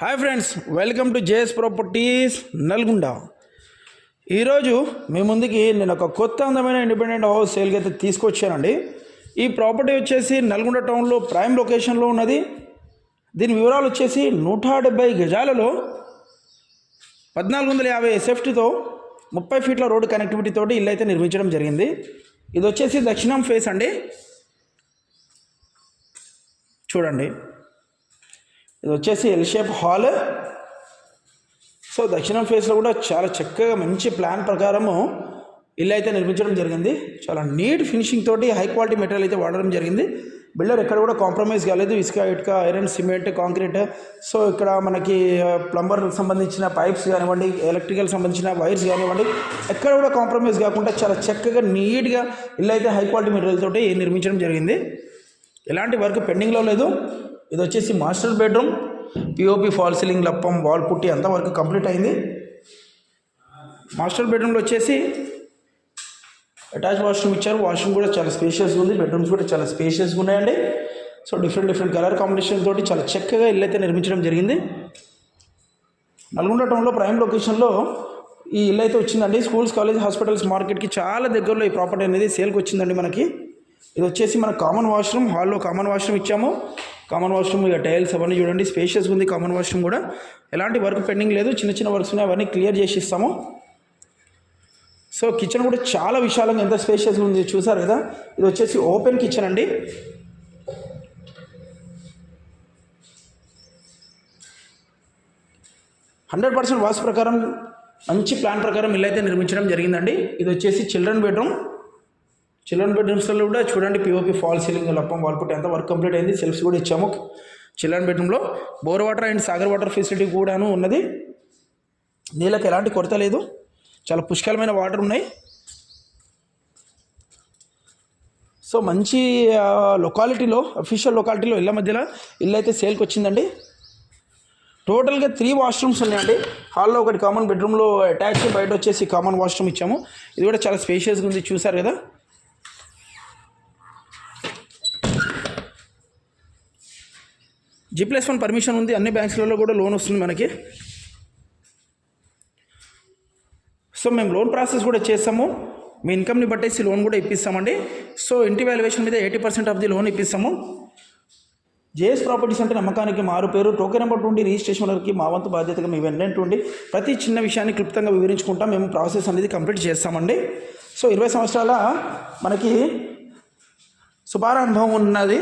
Hi friends, welcome to JS properties Nalgonda. ఈరోజు మీ ముందుకి నేను ఒక కొత్త అందమైన ఇండిపెండెంట్ హౌస్ సేల్కి అయితే తీసుకొచ్చానండి. ఈ ప్రాపర్టీ వచ్చేసి నల్గొండ టౌన్లో ప్రైమ్ లొకేషన్లో ఉన్నది. దీని వివరాలు వచ్చేసి 170 గజాలలో 1450 ఎస్ఎఫ్టీతో 30 ఫీట్ల రోడ్డు కనెక్టివిటీ తోటి ఇల్లు అయితే నిర్మించడం జరిగింది. ఇది వచ్చేసి దక్షిణం ఫేస్ అండి. చూడండి, ఇది వచ్చేసి ఎల్ షేప్ హాల్. సో దక్షిణం ఫేస్లో కూడా చాలా చక్కగా మంచి ప్లాన్ ప్రకారము ఇల్లు అయితే నిర్మించడం జరిగింది. చాలా నీట్ ఫినిషింగ్ తోటి హై క్వాలిటీ మెటీరియల్ అయితే వాడడం జరిగింది. బిల్డర్ ఎక్కడ కూడా కాంప్రమైజ్ కాలేదు. ఇసుక, ఇటుక, ఐరన్, సిమెంట్, కాంక్రీట్. సో ఇక్కడ మనకి ప్లంబర్కి సంబంధించిన పైప్స్ కానివ్వండి, ఎలక్ట్రికల్ సంబంధించిన వైర్స్ కానివ్వండి, ఎక్కడ కూడా కాంప్రమైజ్ కాకుండా చాలా చక్కగా నీట్గా ఇల్లు అయితే హై క్వాలిటీ మెటీరియల్ తోటి నిర్మించడం జరిగింది. ఎలాంటి వర్క్ పెండింగ్లో లేదు. ఇది వచ్చేసి master bedroom. POP, fall ceiling, లప్పం, వాల్ పుట్టి అంతా వర్క్ కంప్లీట్ అయింది. మాస్టర్ బెడ్రూమ్లో వచ్చేసి అటాచ్ వాష్రూమ్ ఇచ్చారు. వాష్రూమ్ కూడా చాలా స్పేషియస్గా ఉంది. బెడ్రూమ్స్ కూడా చాలా స్పేషియస్గా ఉన్నాయండి. సో డిఫరెంట్ కలర్ కాంబినేషన్ తోటి చాలా చక్కగా ఇల్లు అయితే నిర్మించడం జరిగింది. నల్గొండ టౌన్లో ప్రైమ్ లొకేషన్లో ఈ ఇల్లు అయితే వచ్చిందండి. స్కూల్స్, కాలేజ్, హాస్పిటల్స్, మార్కెట్కి చాలా దగ్గరలో ఈ ప్రాపర్టీ అనేది సేల్కి వచ్చిందండి మనకి. ఇది వచ్చేసి మన కామన్ వాష్రూమ్. హాల్లో కామన్ వాష్రూమ్ ఇచ్చాము. కామన్ వాష్రూమ్ ఇక టైల్స్ అవన్నీ చూడండి, స్పేషియస్గా ఉంది. కామన్ వాష్రూమ్ కూడా ఎలాంటి వర్క్ పెండింగ్ లేదు. చిన్న వర్క్స్ ఉన్నాయి, అవన్నీ క్లియర్ చేసి ఇస్తాము. సో కిచెన్ కూడా చాలా విశాలంగా ఎంత స్పేషియస్గా ఉంది చూసారు కదా. ఇది వచ్చేసి ఓపెన్ కిచెన్ అండి. హండ్రెడ్ 100% వాస్తు ప్రకారం మంచి ప్లాన్ ప్రకారం ఇల్లు అయితే నిర్మించడం జరిగిందండి. ఇది వచ్చేసి చిల్డ్రన్ బెడ్రూమ్. చిల్డ్రన్ బెడ్రూమ్స్లో కూడా చూడండి, పిఓపి, ఫాల్ సీలింగ్, లప్పం, వాల్ పుట్టి అంతా వర్క్ కంప్లీట్ అయింది. సెల్ఫ్స్ కూడా ఇచ్చాము. చిల్డ్రన్ బెడ్రూమ్లో bore water and Sagar water facility కూడాను ఉన్నది. నీళ్ళకి ఎలాంటి కొరత లేదు. చాలా పుష్కలమైన వాటర్ ఉన్నాయి. సో మంచి లొకాలిటీలో, అఫీషియల్ లొకాలిటీలో ఇళ్ళ మధ్యలో ఇల్లు అయితే సేల్కి వచ్చిందండి. టోటల్గా 3 వాష్రూమ్స్ ఉన్నాయండి. హాల్లో ఒకటి కామన్, బెడ్రూమ్లో అటాచ్, బయట వచ్చేసి కామన్ వాష్రూమ్ ఇచ్చాము. ఇది కూడా చాలా స్పేషియస్గా ఉంది చూసారు కదా. G+1 పర్మిషన్ ఉంది. అన్ని బ్యాంక్స్లలో కూడా లోన్ వస్తుంది మనకి. సో మేము లోన్ ప్రాసెస్ కూడా చేస్తాము. మీ ఇన్కమ్ని బట్టేసి లోన్ కూడా ఇప్పిస్తామండి. సో ఇంటి వాల్యుయేషన్ మీద 80% ఆఫ్ ది లోన్ ఇప్పిస్తాము. జేఎస్ ప్రాపర్టీస్ అంటే నమ్మకానికి మారు పేరు. టోకెన్ నెంబర్ నుండి రిజిస్ట్రేషన్ వరకు మా వంతు బాధ్యతగా మీ వెంటనే ప్రతి చిన్న విషయాన్ని క్లుప్తంగా వివరించుకుంటాం. మేము ప్రాసెస్ అనేది కంప్లీట్ చేస్తామండి. సో 20 సంవత్సరాల మనకి శుభార అనుభవం ఉన్నది.